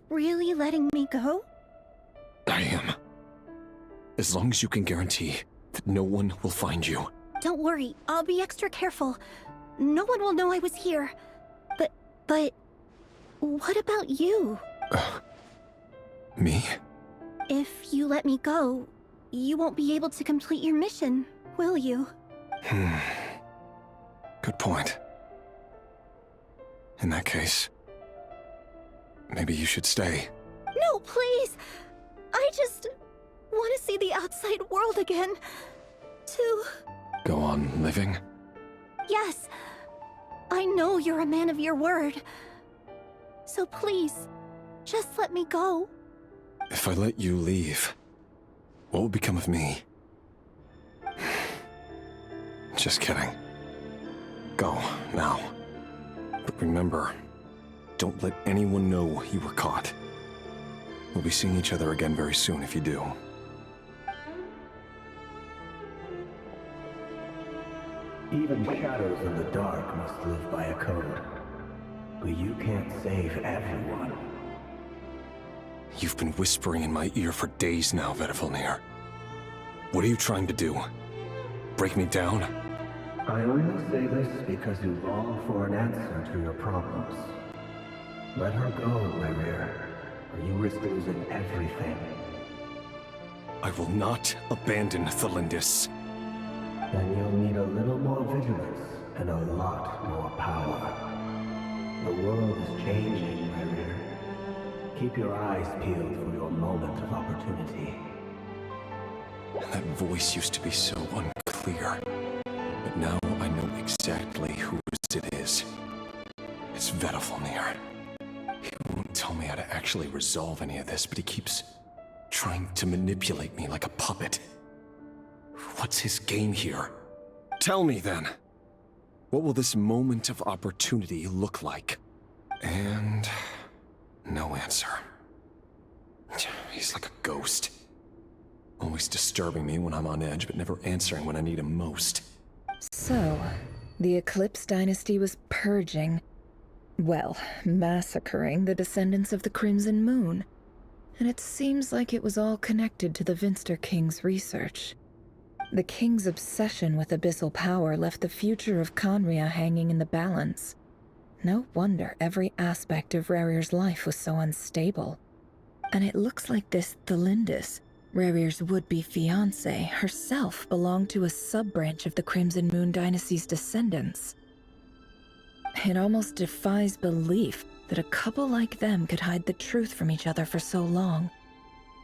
really letting me go? I am. As long as you can guarantee that no one will find you. Don't worry, I'll be extra careful. No one will know I was here. But... what about you? Me? If you let me go, you won't be able to complete your mission, will you? Good point. In that case, maybe you should stay. No, please! I just want to see the outside world again. To... Go on living? Yes. I know you're a man of your word. So please, just let me go. If I let you leave, what will become of me? Just kidding. Go, now. But remember, don't let anyone know you were caught. We'll be seeing each other again very soon if you do. Even shadows in the dark must live by a code. But you can't save everyone. You've been whispering in my ear for days now, Vedifalnir. What are you trying to do? Break me down? I only say this because you long for an answer to your problems. Let her go, rerir, or you risk losing everything. I will not abandon Thalindis. Then you'll need a little more vigilance and a lot more power. The world is changing, rerir. Keep your eyes peeled for your moment of opportunity. That voice used to be so unclear. But now I know exactly whose it is. It's Vedifalnir. He won't tell me how to actually resolve any of this, but he keeps trying to manipulate me like a puppet. What's his game here? Tell me then. What will this moment of opportunity look like? And... no answer. He's like a ghost. Always disturbing me when I'm on edge, but never answering when I need him most. So, the Eclipse Dynasty was purging, well, massacring the descendants of the Crimson Moon. And it seems like it was all connected to the Vinster King's research. The King's obsession with abyssal power left the future of Conria hanging in the balance. No wonder every aspect of Rerir's life was so unstable. And it looks like this Thalindis, Rerir's would-be fiancée, herself belonged to a sub-branch of the Crimson Moon Dynasty's descendants. It almost defies belief that a couple like them could hide the truth from each other for so long.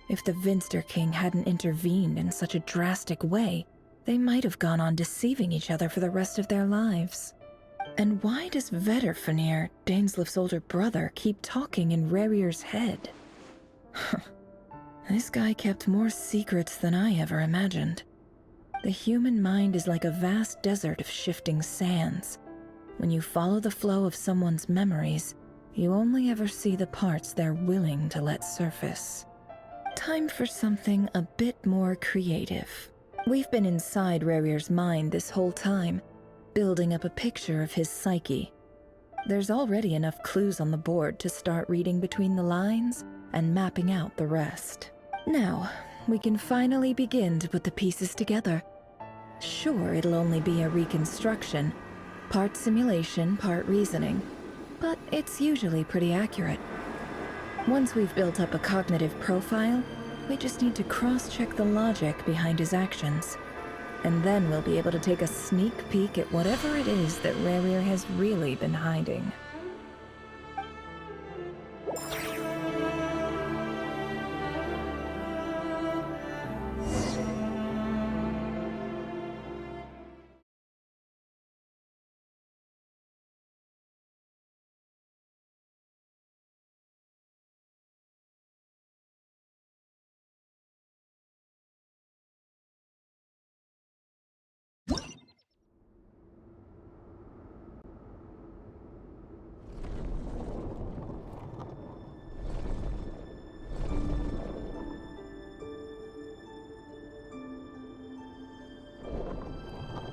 If the Vinster King hadn't intervened in such a drastic way, they might have gone on deceiving each other for the rest of their lives. And why does Vedifalnir, Daneslif's older brother, keep talking in Rerir's head? This guy kept more secrets than I ever imagined. The human mind is like a vast desert of shifting sands. When you follow the flow of someone's memories, you only ever see the parts they're willing to let surface. Time for something a bit more creative. We've been inside Rerir's mind this whole time, building up a picture of his psyche. There's already enough clues on the board to start reading between the lines and mapping out the rest. Now, we can finally begin to put the pieces together. Sure, it'll only be a reconstruction, part simulation, part reasoning, but it's usually pretty accurate. Once we've built up a cognitive profile, we just need to cross-check the logic behind his actions. And then we'll be able to take a sneak peek at whatever it is that Rerir has really been hiding.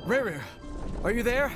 Rerir, are you there?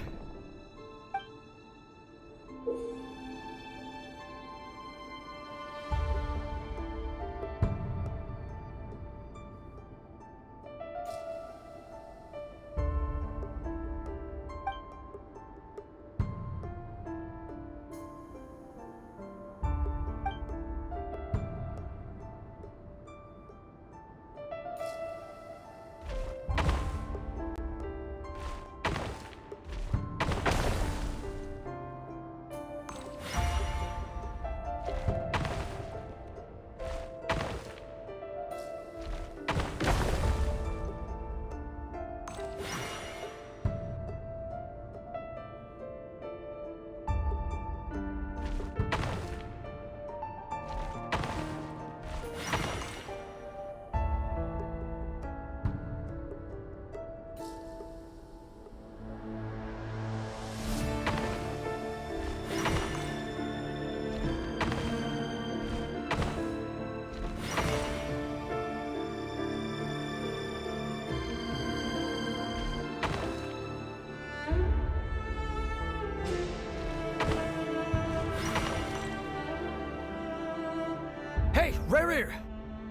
Rerir!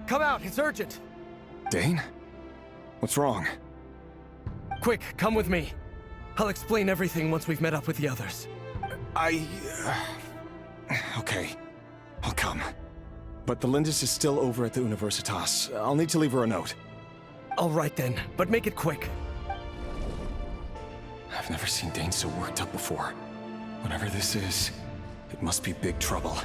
Come out, it's urgent! Dane? What's wrong? Quick, come with me. I'll explain everything once we've met up with the others. Okay. I'll come. But the Lindis is still over at the Universitas. I'll need to leave her a note. All right then, but make it quick. I've never seen Dane so worked up before. Whatever this is, it must be big trouble.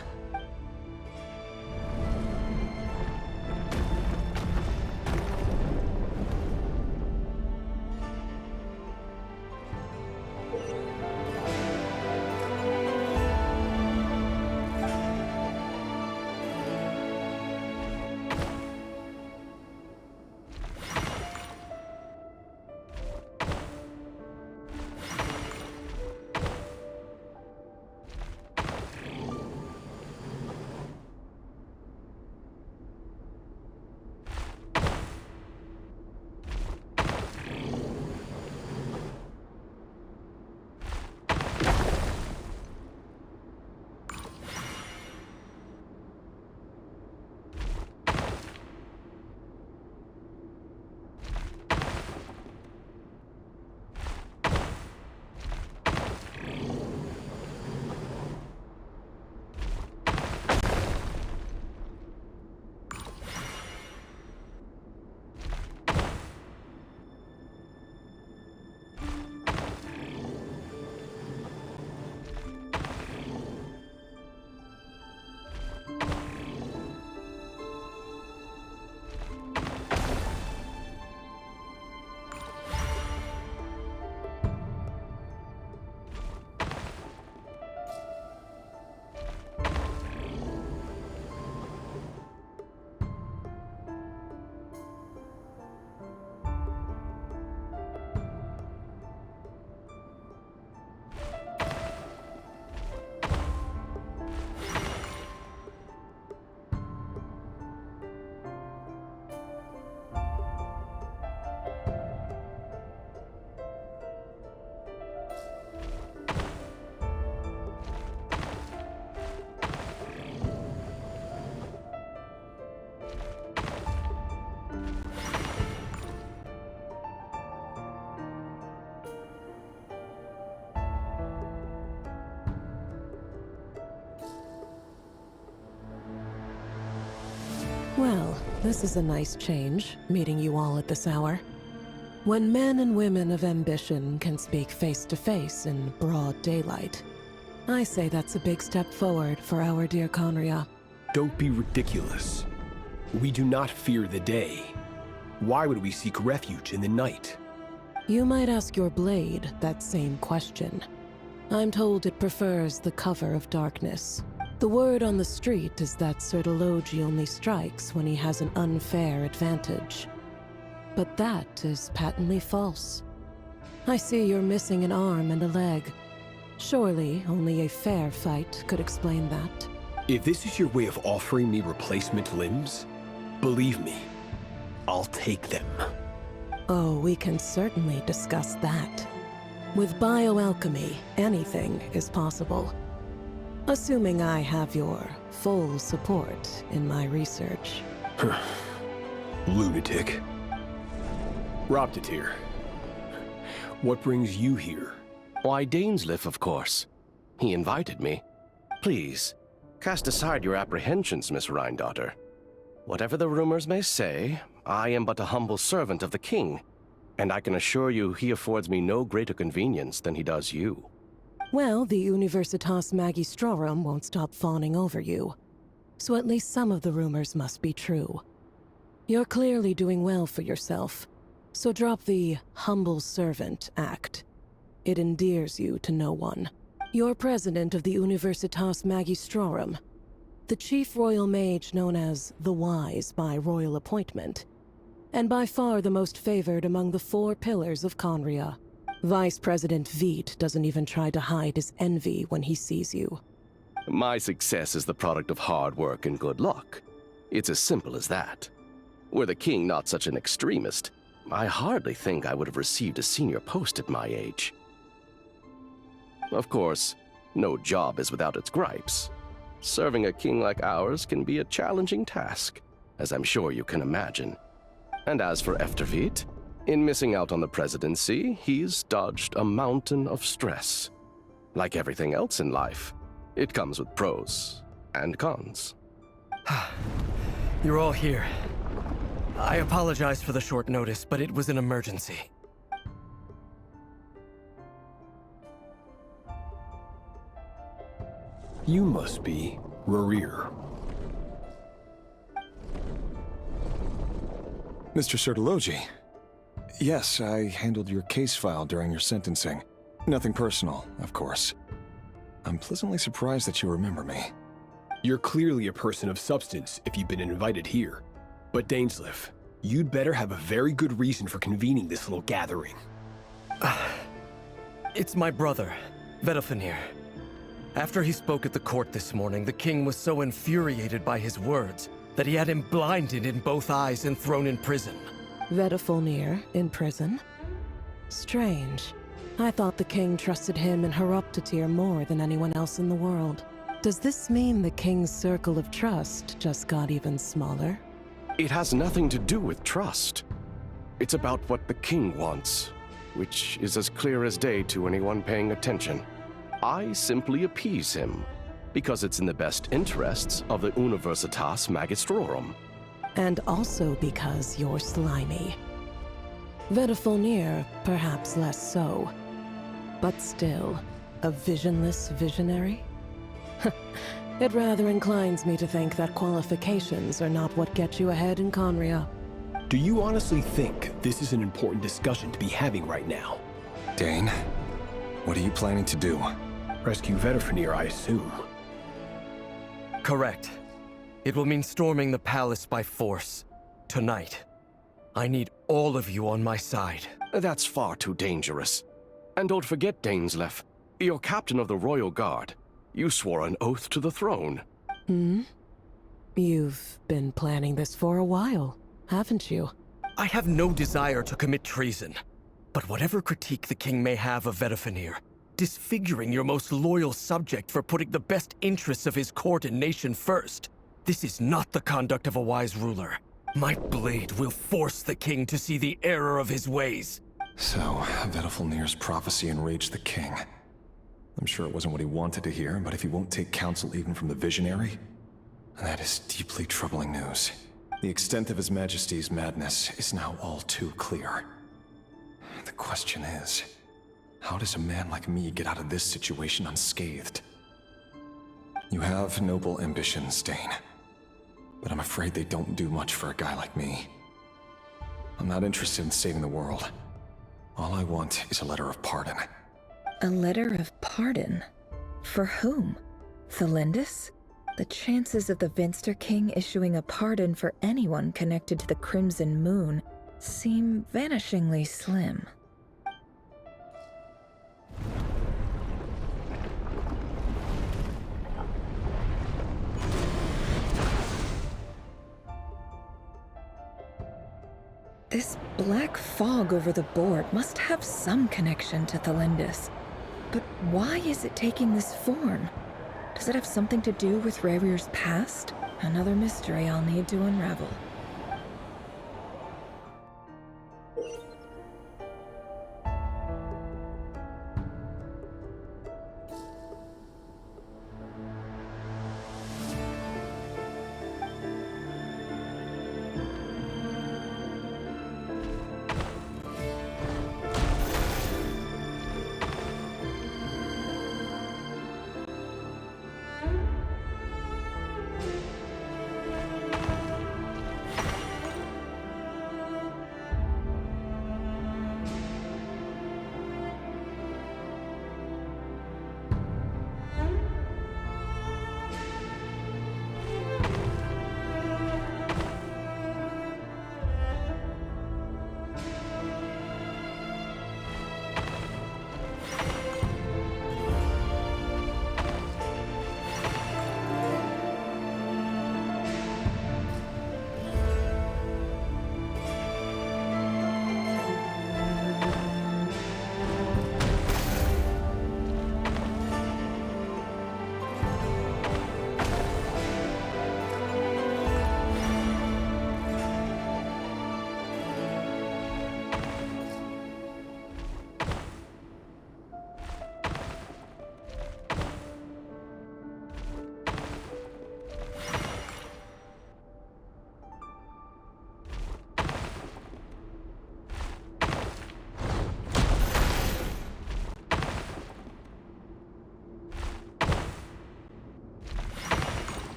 Well, this is a nice change, meeting you all at this hour. When men and women of ambition can speak face to face in broad daylight, I say that's a big step forward for our dear Conria. Don't be ridiculous. We do not fear the day. Why would we seek refuge in the night? You might ask your blade that same question. I'm told it prefers the cover of darkness. The word on the street is that Sir Delogi only strikes when he has an unfair advantage. But that is patently false. I see you're missing an arm and a leg. Surely only a fair fight could explain that. If this is your way of offering me replacement limbs, believe me, I'll take them. Oh, we can certainly discuss that. With bioalchemy, anything is possible. Assuming I have your full support in my research. Lunatic. Robtatir, what brings you here? Why, Dainsleif, of course. He invited me. Please, cast aside your apprehensions, Miss Rhindaughter. Whatever the rumors may say, I am but a humble servant of the king, and I can assure you he affords me no greater convenience than he does you. Well, the Universitas Magistrorum won't stop fawning over you. So at least some of the rumors must be true. You're clearly doing well for yourself, so drop the humble servant act. It endears you to no one. You're president of the Universitas Magistrorum, the chief royal mage known as the Wise by royal appointment, and by far the most favored among the 4 pillars of Conria. Vice President Veet doesn't even try to hide his envy when he sees you. My success is the product of hard work and good luck. It's as simple as that. Were the king not such an extremist, I hardly think I would have received a senior post at my age. Of course, no job is without its gripes. Serving a king like ours can be a challenging task, as I'm sure you can imagine. And as for Eftervit, in missing out on the presidency, he's dodged a mountain of stress. Like everything else in life, it comes with pros and cons. You're all here. I apologize for the short notice, but it was an emergency. You must be Rerir. Mr. Sertologi. Yes, I handled your case file during your sentencing. Nothing personal, of course. I'm pleasantly surprised that you remember me. You're clearly a person of substance if you've been invited here. But Dainsleif, you'd better have a very good reason for convening this little gathering. It's my brother, Vedalfenir. After he spoke at the court this morning, the king was so infuriated by his words that he had him blinded in both eyes and thrown in prison. Vedalfenir in prison? Strange. I thought the king trusted him and Heroptatir more than anyone else in the world. Does this mean the king's circle of trust just got even smaller? It has nothing to do with trust. It's about what the king wants, which is as clear as day to anyone paying attention. I simply appease him, because it's in the best interests of the Universitas Magistrorum. And also because you're slimy. Vedalfenir, perhaps less so. But still, a visionless visionary? It rather inclines me to think that qualifications are not what get you ahead in Conria. Do you honestly think this is an important discussion to be having right now? Dane, what are you planning to do? Rescue Vedalfenir, I assume. Correct. It will mean storming the palace by force. Tonight. I need all of you on my side. That's far too dangerous. And don't forget, Dainsleif, you're captain of the Royal Guard. You swore an oath to the throne. Hmm? You've been planning this for a while, haven't you? I have no desire to commit treason. But whatever critique the king may have of Vedalfenir, disfiguring your most loyal subject for putting the best interests of his court and nation first, this is not the conduct of a wise ruler. My blade will force the king to see the error of his ways. So, Vedalfenir's prophecy enraged the king. I'm sure it wasn't what he wanted to hear, but if he won't take counsel even from the visionary, that is deeply troubling news. The extent of His Majesty's madness is now all too clear. The question is, how does a man like me get out of this situation unscathed? You have noble ambitions, Dane, but I'm afraid they don't do much for a guy like me. I'm not interested in saving the world. All I want is a letter of pardon. A letter of pardon? For whom? Thelindis? The chances of the Vinster King issuing a pardon for anyone connected to the Crimson Moon seem vanishingly slim. This black fog over the board must have some connection to Thelindis. But why is it taking this form? Does it have something to do with Rerir's past? Another mystery I'll need to unravel.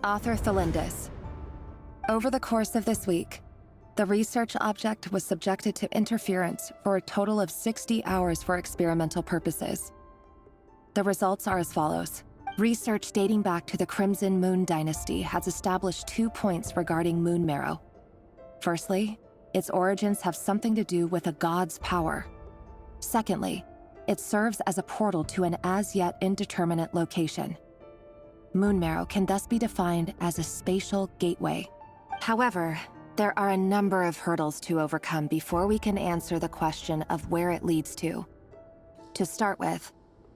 Author Thelindis. Over the course of this week, the research object was subjected to interference for a total of 60 hours for experimental purposes. The results are as follows. Research dating back to the Crimson Moon Dynasty has established 2 points regarding moon marrow. Firstly, its origins have something to do with a god's power. Secondly, it serves as a portal to an as-yet indeterminate location. Moon marrow can thus be defined as a spatial gateway. However, there are a number of hurdles to overcome before we can answer the question of where it leads to. To start with,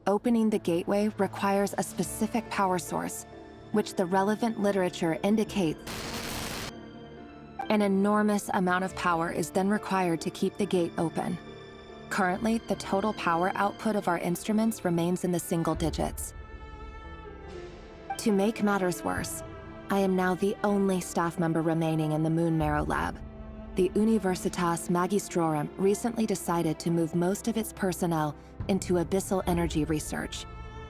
opening the gateway requires a specific power source, which the relevant literature indicates. An enormous amount of power is then required to keep the gate open. Currently, the total power output of our instruments remains in the single digits. To make matters worse, I am now the only staff member remaining in the Moon Marrow lab. The Universitas Magistrorum recently decided to move most of its personnel into abyssal energy research,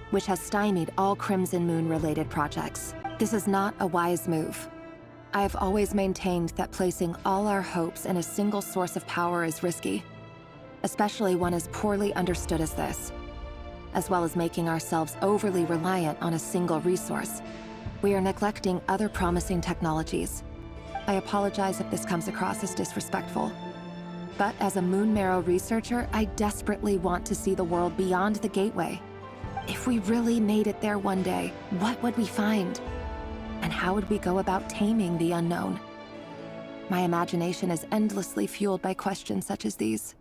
which has stymied all Crimson Moon-related projects. This is not a wise move. I have always maintained that placing all our hopes in a single source of power is risky, especially one as poorly understood as this. As well as making ourselves overly reliant on a single resource, we are neglecting other promising technologies. I apologize if this comes across as disrespectful. But as a Moon Marrow researcher, I desperately want to see the world beyond the gateway. If we really made it there one day, what would we find? And how would we go about taming the unknown? My imagination is endlessly fueled by questions such as these.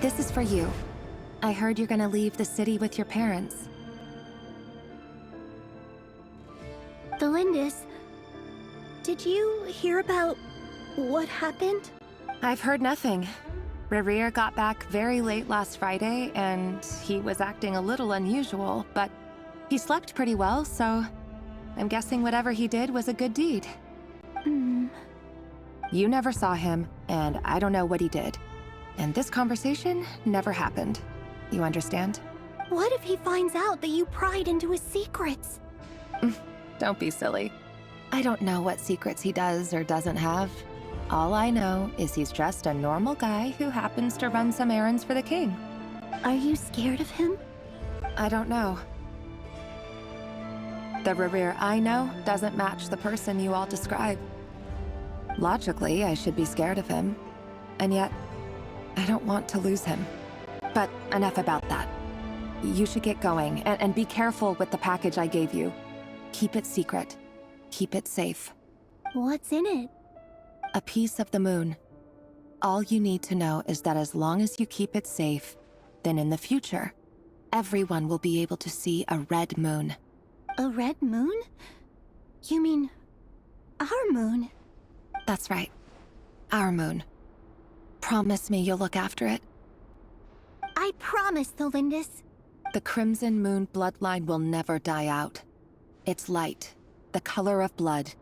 This is for you. I heard you're gonna leave the city with your parents. Thelindis, did you hear about what happened? I've heard nothing. Rerir got back very late last Friday, and he was acting a little unusual, but he slept pretty well, so I'm guessing whatever he did was a good deed. You never saw him, and I don't know what he did. And this conversation never happened. You understand? What if he finds out that you pried into his secrets? Don't be silly. I don't know what secrets he does or doesn't have. All I know is he's just a normal guy who happens to run some errands for the king. Are you scared of him? I don't know. The Rerir I know doesn't match the person you all describe. Logically, I should be scared of him. And yet, I don't want to lose him. But enough about that. You should get going, and be careful with the package I gave you. Keep it secret. Keep it safe. What's in it? A piece of the moon. All you need to know is that as long as you keep it safe, then in the future, everyone will be able to see a red moon. A red moon? You mean our moon? That's right. Our moon. Promise me you'll look after it. I promise, Thelindis. The Crimson Moon bloodline will never die out. Its light, the color of blood,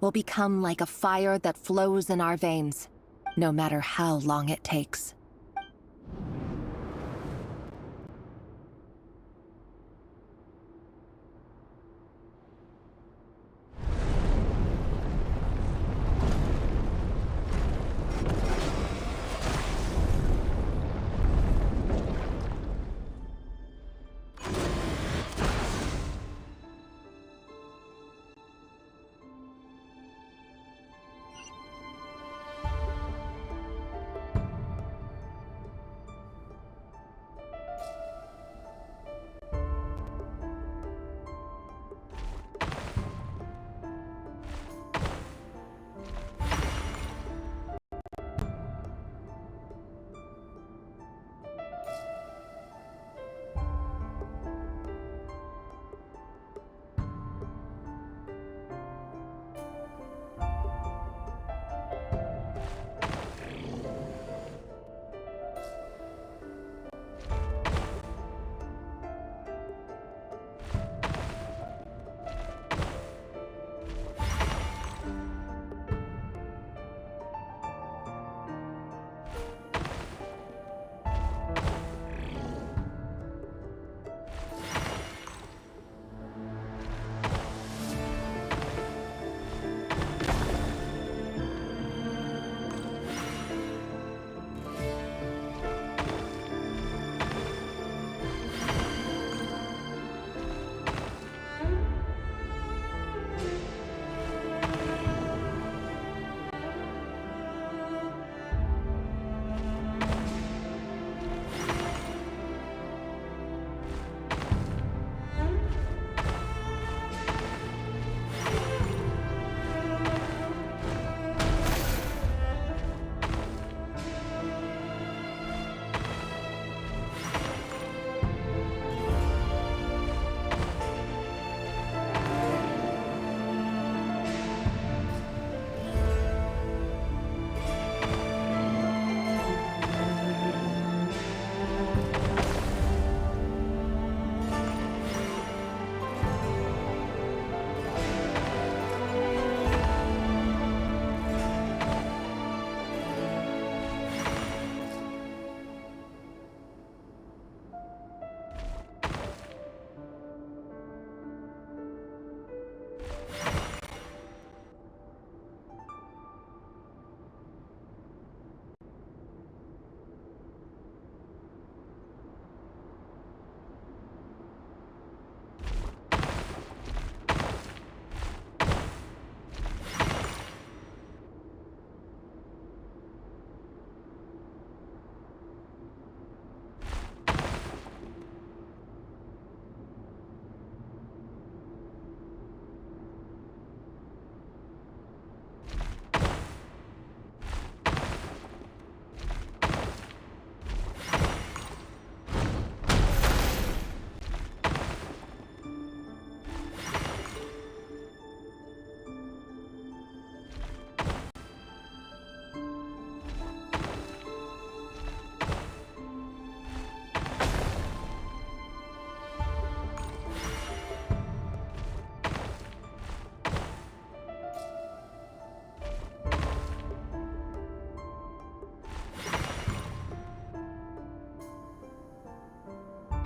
will become like a fire that flows in our veins, no matter how long it takes.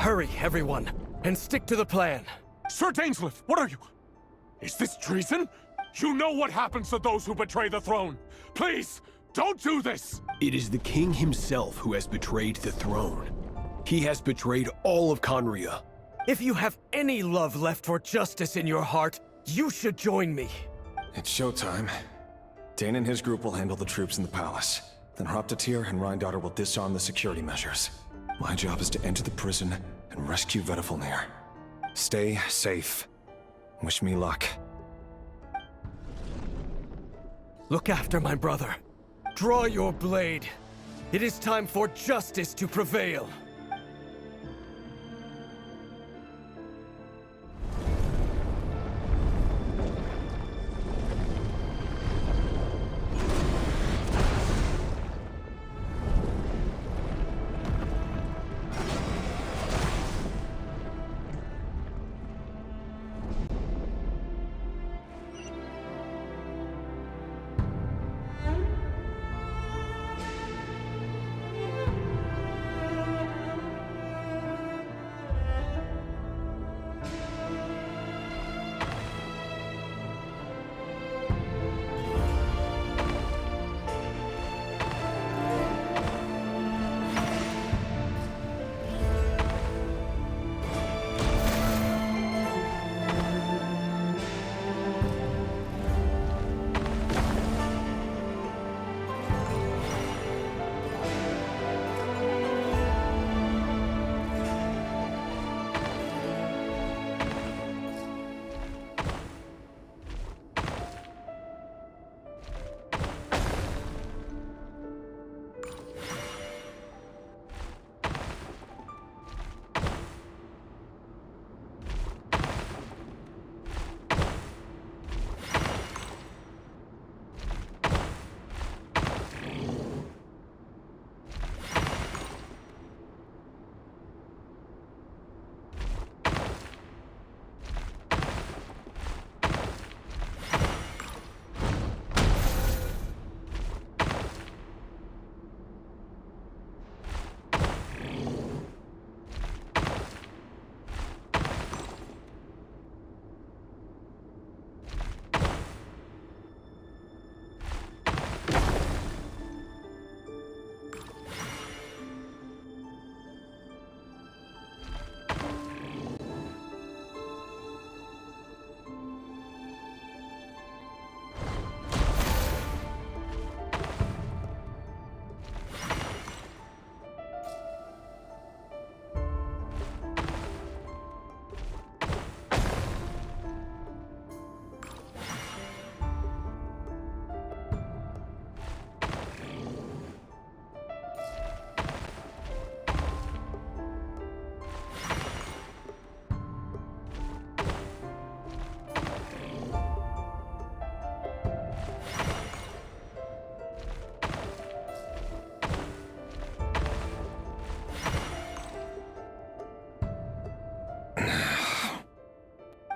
Hurry, everyone, and stick to the plan. Sir Dainsleif, what are you? Is this treason? You know what happens to those who betray the throne. Please, don't do this! It is the king himself who has betrayed the throne. He has betrayed all of Conria. If you have any love left for justice in your heart, you should join me. It's showtime. Dane and his group will handle the troops in the palace. Then Hraptatir and Rhine-Daughter will disarm the security measures. My job is to enter the prison and rescue Vedifalnir. Stay safe. Wish me luck. Look after my brother. Draw your blade. It is time for justice to prevail.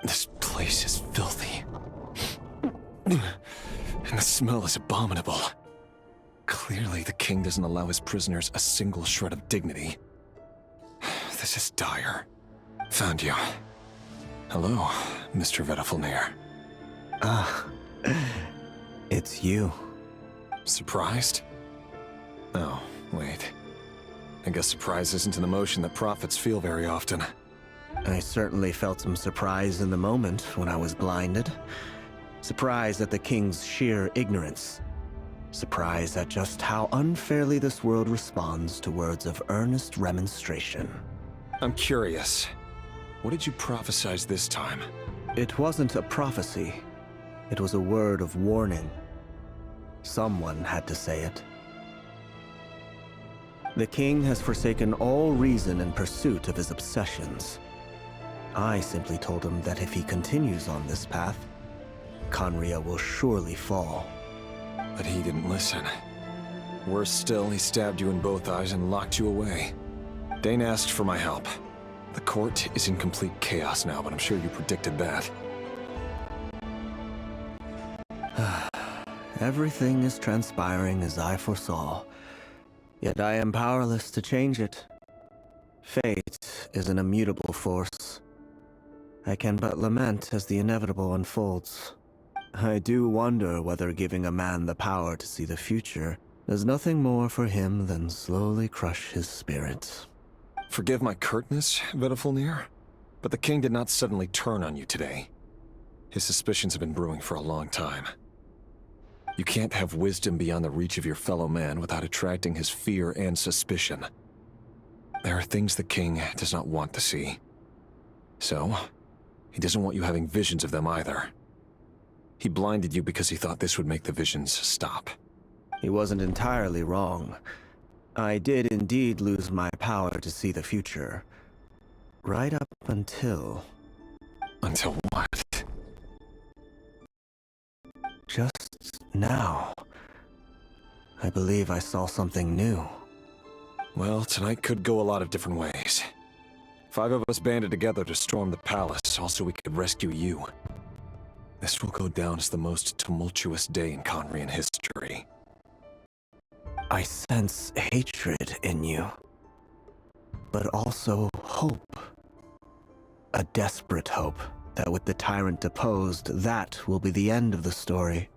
This place is filthy. And the smell is abominable. Clearly, the king doesn't allow his prisoners a single shred of dignity. This is dire. Found you. Hello, Mr. Vedafilnir. It's you. Surprised? Oh, wait. I guess surprise isn't an emotion that prophets feel very often. I certainly felt some surprise in the moment when I was blinded. Surprise at the king's sheer ignorance. Surprise at just how unfairly this world responds to words of earnest remonstration. I'm curious. What did you prophesize this time? It wasn't a prophecy. It was a word of warning. Someone had to say it. The king has forsaken all reason in pursuit of his obsessions. I simply told him that if he continues on this path, Conria will surely fall. But he didn't listen. Worse still, he stabbed you in both eyes and locked you away. Dane asked for my help. The court is in complete chaos now, but I'm sure you predicted that. Everything is transpiring as I foresaw, yet I am powerless to change it. Fate is an immutable force. I can but lament as the inevitable unfolds. I do wonder whether giving a man the power to see the future does nothing more for him than slowly crush his spirit. Forgive my curtness, Vedafilnir, but the king did not suddenly turn on you today. His suspicions have been brewing for a long time. You can't have wisdom beyond the reach of your fellow man without attracting his fear and suspicion. There are things the king does not want to see. So, he doesn't want you having visions of them either. He blinded you because he thought this would make the visions stop. He wasn't entirely wrong. I did indeed lose my power to see the future. Right up until... Until what? Just now. I believe I saw something new. Well, tonight could go a lot of different ways. 5 of us banded together to storm the palace, also we could rescue you. This will go down as the most tumultuous day in Conrian history. I sense hatred in you, but also hope. A desperate hope that with the tyrant deposed, that will be the end of the story.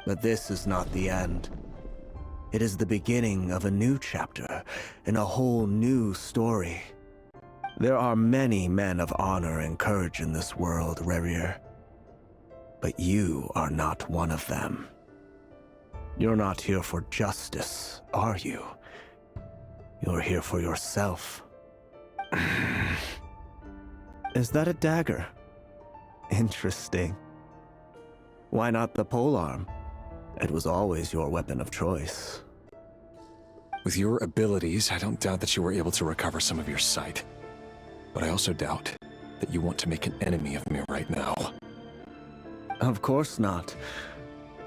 But this is not the end. It is the beginning of a new chapter, and a whole new story. There are many men of honor and courage in this world, rerir. But you are not one of them. You're not here for justice, are you? You're here for yourself. Is that a dagger? Interesting. Why not the polearm? It was always your weapon of choice. With your abilities, I don't doubt that you were able to recover some of your sight. But I also doubt that you want to make an enemy of me right now. Of course not.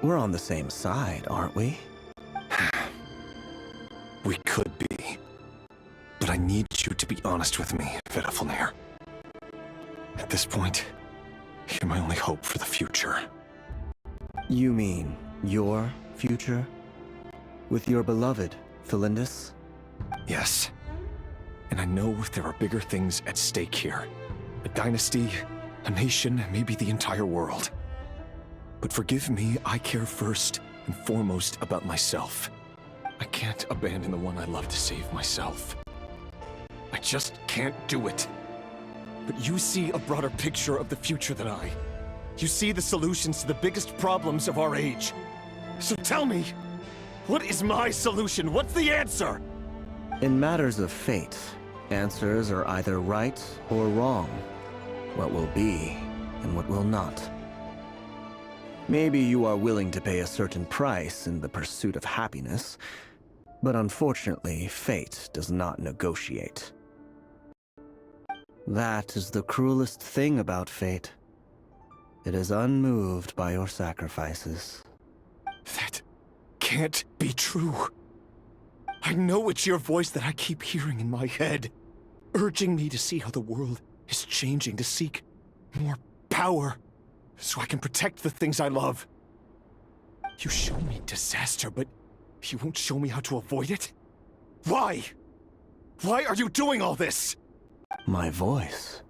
We're on the same side, aren't we? We could be. But I need you to be honest with me, Vedafalnir. At this point, you're my only hope for the future. You mean your future? With your beloved, Thelindis? Yes. And I know there are bigger things at stake here. A dynasty, a nation, maybe the entire world. But forgive me, I care first and foremost about myself. I can't abandon the one I love to save myself. I just can't do it. But you see a broader picture of the future than I. You see the solutions to the biggest problems of our age. So tell me, what is my solution? What's the answer? In matters of fate, answers are either right or wrong. What will be, and what will not. Maybe you are willing to pay a certain price in the pursuit of happiness, but unfortunately, fate does not negotiate. That is the cruelest thing about fate. It is unmoved by your sacrifices. That can't be true. I know it's your voice that I keep hearing in my head, urging me to see how the world is changing, to seek more power, so I can protect the things I love. You show me disaster, but you won't show me how to avoid it? Why? Why are you doing all this? My voice.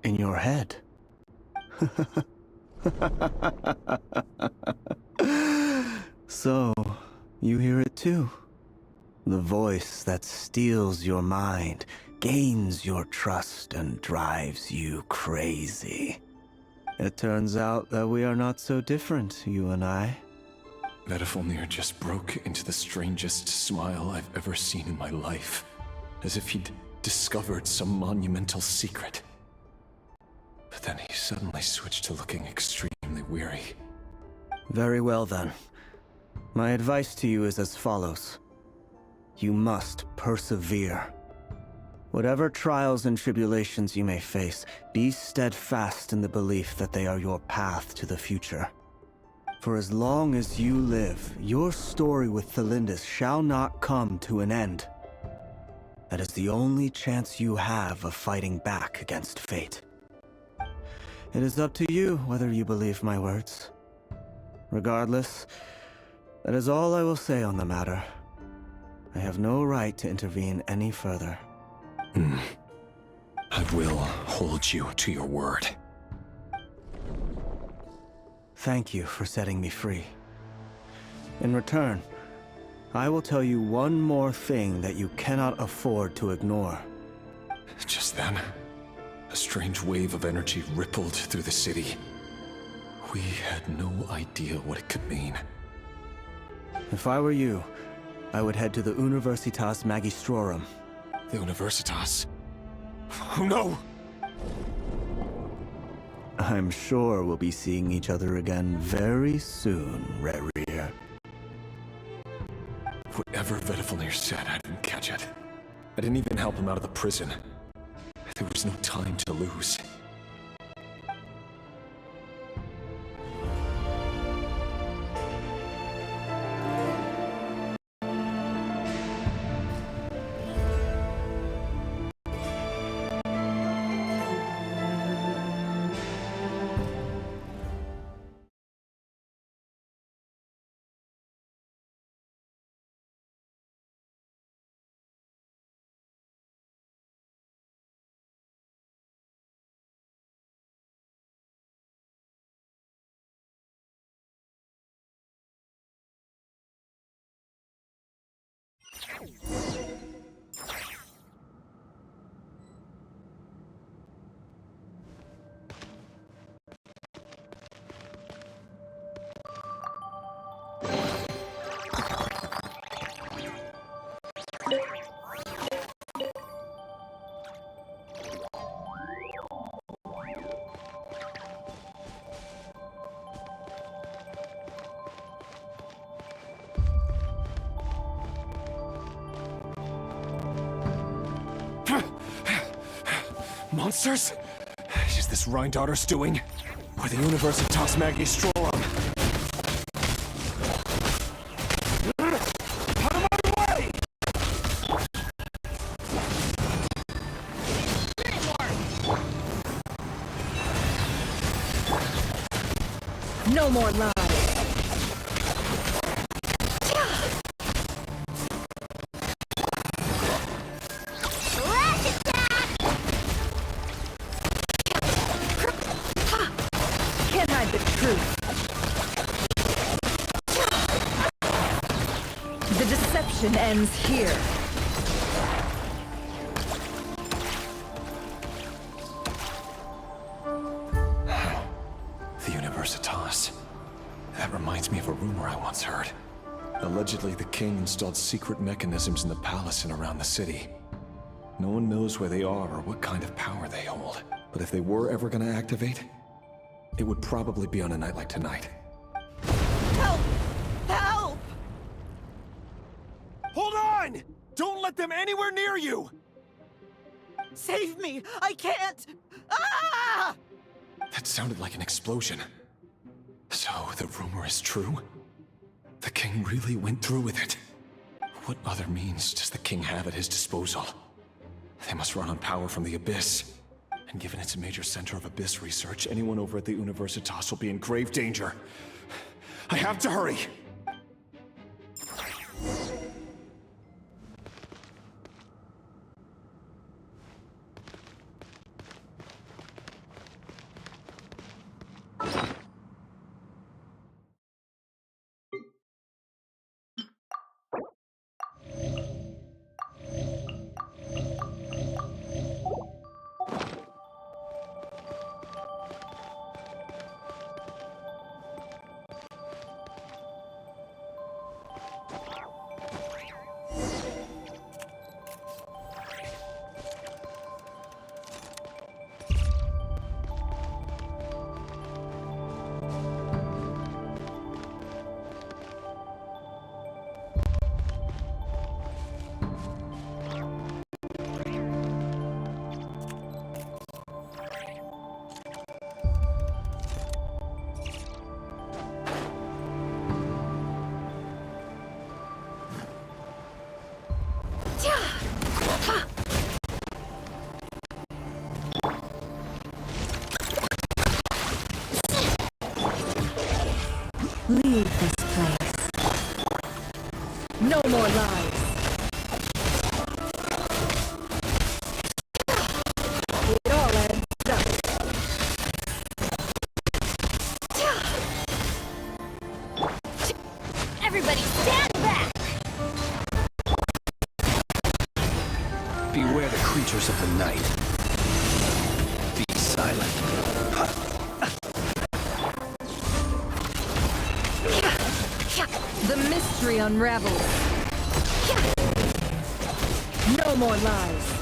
In your head. So, you hear it too? The voice that steals your mind, gains your trust, and drives you crazy. It turns out that we are not so different, you and I. Vedafalnir just broke into the strangest smile I've ever seen in my life, as if he'd discovered some monumental secret. But then he suddenly switched to looking extremely weary. Very well then. My advice to you is as follows. You must persevere. Whatever trials and tribulations you may face, be steadfast in the belief that they are your path to the future. For as long as you live, your story with Thelindis shall not come to an end. That is the only chance you have of fighting back against fate. It is up to you whether you believe my words. Regardless, that is all I will say on the matter. I have no right to intervene any further. I will hold you to your word. Thank you for setting me free. In return, I will tell you one more thing that you cannot afford to ignore. Just then, a strange wave of energy rippled through the city. We had no idea what it could mean. If I were you, I would head to the Universitas Magistrorum. The Universitas? Oh no! I'm sure we'll be seeing each other again very soon, rerir. Whatever Vedifalnir said, I didn't catch it. I didn't even help him out of the prison. There was no time to lose. Monsters? Is this Rhindaughter's doing? Or the Universitas Magistrorum? Out of my way! No more lies. Can't hide the truth. The deception ends here. The Universitas. That reminds me of a rumor I once heard. Allegedly, the king installed secret mechanisms in the palace and around the city. No one knows where they are or what kind of power they hold. But if they were ever gonna activate, it would probably be on a night like tonight. Help! Help! Hold on! Don't let them anywhere near you! Save me! I can't! Ah! That sounded like an explosion. So, the rumor is true? The king really went through with it? What other means does the king have at his disposal? They must run on power from the Abyss. And given it's a major center of Abyss research, anyone over at the Universitas will be in grave danger. I have to hurry! Leave this place. No more lies. It all adds up. Everybody stand back! Beware the creatures of the night. Be silent. The mystery unravels. No more lies.